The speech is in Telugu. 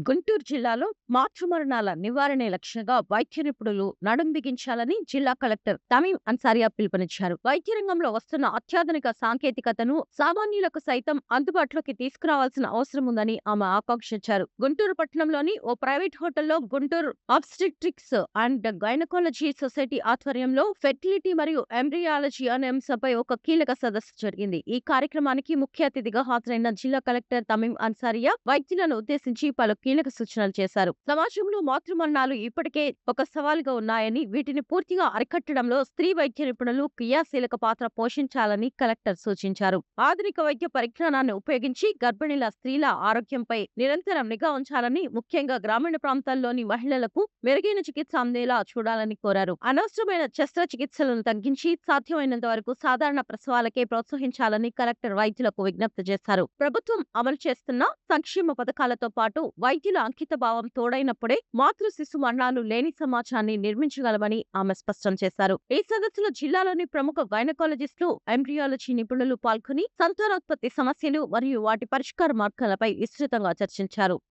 గుంటూరు జిల్లాలో మాతృమరణాల నివారణే లక్ష్యంగా వైద్య నిపుణులు నడుం బిగించాలని జిల్లా కలెక్టర్ తమీం అన్సారియా పిలుపునిచ్చారు. వైద్య రంగంలో వస్తున్న అత్యాధునిక సాంకేతికతను సామాన్యులకు సైతం అందుబాటులోకి తీసుకురావాల్సిన అవసరం ఉందని ఆమె ఆకాంక్షించారు. గుంటూరు పట్టణంలోని ఓ ప్రైవేట్ హోటల్లో Guntur obstetrics and gynaecology society ఆధ్వర్యంలో ఫెర్టిలిటీ మరియు ఎంబ్రియాలజీ అనే అంశంపై ఒక కీలక సదస్సు జరిగింది. ఈ కార్యక్రమానికి ముఖ్య అతిథిగా హాజరైన జిల్లా కలెక్టర్ తమీం అన్సారియా వైద్యులను ఉద్దేశించి పలు కీలక సూచనలు చేశారు. సమాజంలో మాతృమరణాలు ఇప్పటికే ఒక సవాలుగా ఉన్నాయని, వీటిని పూర్తిగా అరికట్టడంలో స్త్రీ వైద్య నిపుణులు క్రియాశీలక పాత్ర పోషించాలని కలెక్టర్ సూచించారు. ఆధునిక వైద్య పరిజ్ఞానాన్ని ఉపయోగించి గర్భిణీల స్త్రీల ఆరోగ్యంపై నిరంతరం నిఘా ఉంచాలని, ముఖ్యంగా గ్రామీణ ప్రాంతాల్లోని మహిళలకు మెరుగైన చికిత్స అందేలా చూడాలని కోరారు. అనవసరమైన శస్త్రచికిత్సలను తగ్గించి సాధ్యమైనంత వరకు సాధారణ ప్రసవాలకే ప్రోత్సహించాలని కలెక్టర్ వైద్యులకు విజ్ఞప్తి చేశారు. ప్రభుత్వం అమలు చేస్తున్న సంక్షేమ పథకాలతో పాటు వైద్యుల అంకిత భావం తోడైనప్పుడే మాతృ శిశు మరణాలు లేని సమాజాన్ని నిర్మించగలమని ఆమె స్పష్టం చేశారు. ఈ సదస్సులో జిల్లాలోని ప్రముఖ గైనకాలజిస్టులు, ఎంబ్రియాలజీ నిపుణులు పాల్గొని సంతానోత్పత్తి సమస్యలు మరియు వాటి పరిష్కార మార్గాలపై విస్తృతంగా చర్చించారు.